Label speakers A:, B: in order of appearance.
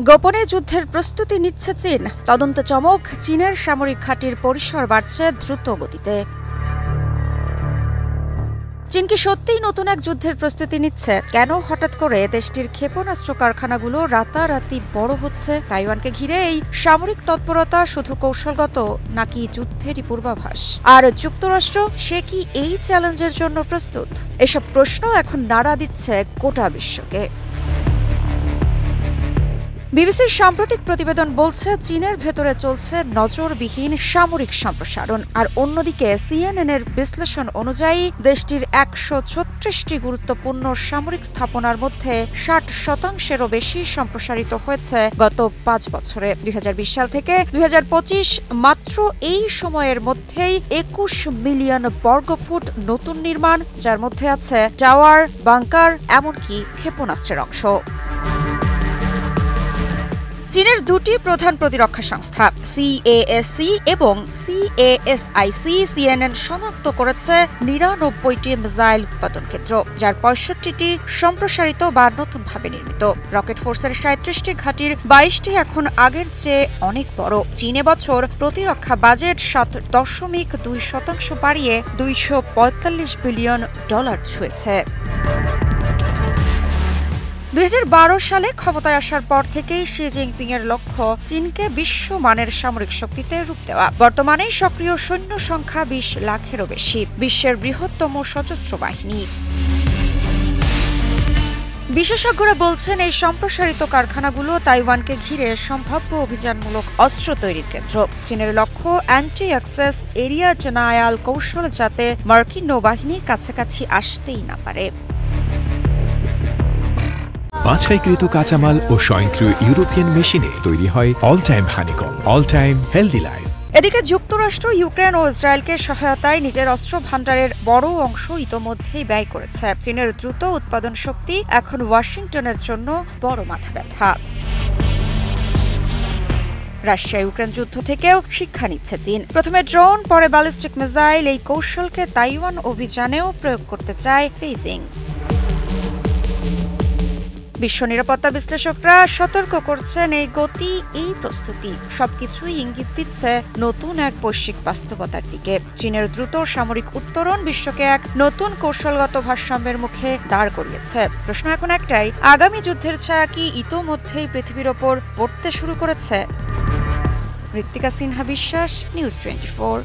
A: গোপনে যুদ্ধের প্রস্তুতি নিচ্ছে চীন। তদন্তে চমক, চীনের সামরিক ঘাঁটির পরিসর বাড়ছে দ্রুত গতিতে। চীন কি সত্যিই নতুন এক যুদ্ধের প্রস্তুতি নিচ্ছে? কেন হঠাৎ করে দেশটির ক্ষেপণাস্ত্র কারখানাগুলো রাতারাতি বড় হচ্ছে? তাইওয়ানকে ঘিরে এই সামরিক তৎপরতা শুধু কৌশলগত নাকি যুদ্ধেরই পূর্বাভাস? আর যুক্তরাষ্ট্র, সে কি এই চ্যালেঞ্জের জন্য প্রস্তুত? এসব প্রশ্ন এখন নাড়া দিচ্ছে গোটা বিশ্বকে। বিবিসির সাম্প্রতিক প্রতিবেদন বলছে, চীনের ভেতরে চলছে নজরবিহীন সামরিক সম্প্রসারণ। আর অন্যদিকে সিএনএন-এর বিশ্লেষণ অনুযায়ী দেশটির ১৩৬টি গুরুত্বপূর্ণ সামরিক স্থাপনার মধ্যে ৬০%-এরও বেশি সম্প্রসারিত হয়েছে গত ৫ বছরে। ২০২০ সাল থেকে ২০২৫ মাত্র এই সময়ের মধ্যেই ২১ মিলিয়ন বর্গফুট নতুন নির্মাণ, যার মধ্যে আছে টাওয়ার, বাংকার, এমনকি ক্ষেপণাস্ত্রের অংশ। চীনের দুটি প্রধান প্রতিরক্ষা সংস্থা সিএএসসি এবং সিএসআইসি সিএনএন শনাক্ত করেছে ৯৯টি মিসাইল উৎপাদন কেন্দ্র, যার ৬৫টি সম্প্রসারিত বা নতুনভাবে নির্মিত। রকেট ফোর্সের ৩৭টি ঘাঁটির ২২টি এখন আগের চেয়ে অনেক বড়। চীন এবছর প্রতিরক্ষা বাজেট ৭.২% বাড়িয়ে $২৪৫ বিলিয়ন ছুঁয়েছে। ২০১২ সালে ক্ষমতায় আসার পর থেকেই শি জিনপিংয়ের লক্ষ্য চীনকে বিশ্বমানের সামরিক শক্তিতে রূপ দেওয়া। বর্তমানে সক্রিয় সৈন্য সংখ্যা ২০ লাখেরও বেশি, বিশ্বের বৃহত্তম সশস্ত্র বাহিনী। বিশেষজ্ঞরা বলছেন, এই সম্প্রসারিত কারখানাগুলো তাইওয়ানকে ঘিরে সম্ভাব্য অভিযানমূলক অস্ত্র তৈরির কেন্দ্র। চীনের লক্ষ্য অ্যান্টি অ্যাক্সেস এরিয়া ডেনায়াল কৌশল, যাতে মার্কিন নৌবাহিনী কাছাকাছি আসতেই না পারে।
B: বাছাইকৃত কাঁচামাল ও স্বয়ংক্রিয় ইউরোপিয়ান মেশিনে তৈরি হয় all time honeycomb, all time healthy life.
A: এদিকে যুক্তরাষ্ট্র ইউক্রেন ও ইসরায়েলকে সহায়তায় নিজের অস্ত্র ভান্ডারের বড় অংশ ইতোমধ্যেই ব্যয় করেছে। চীনের দ্রুত উৎপাদন শক্তি এখন ওয়াশিংটনের জন্য বড় মাথা ব্যথা। রাশিয়া ইউক্রেন যুদ্ধ থেকেও শিক্ষা নিচ্ছে চীন। প্রথমে ড্রোন, পরে ব্যালিস্টিক মিসাইল, এই কৌশলকে তাইওয়ান অভিযানেও প্রয়োগ করতে চায় বেইজিং। বিশ্ব নিরাপত্তা বিশ্লেষকরা সতর্ক করছেন, এই গতি, এই প্রস্তুতি সবকিছুই ইঙ্গিত দিচ্ছে নতুন এক বৈশ্বিক বাস্তবতার দিকে। চীনের দ্রুত সামরিক উত্তরণ বিশ্বকে এক নতুন কৌশলগত ভারসাম্যের মুখে দাঁড় করিয়েছে। প্রশ্ন এখন একটাই, আগামী যুদ্ধের ছায়া কি ইতোমধ্যেই পৃথিবীর ওপর পড়তে শুরু করেছে? ঋত্বিকা সিনহা বিশ্বাস, নিউজ 24।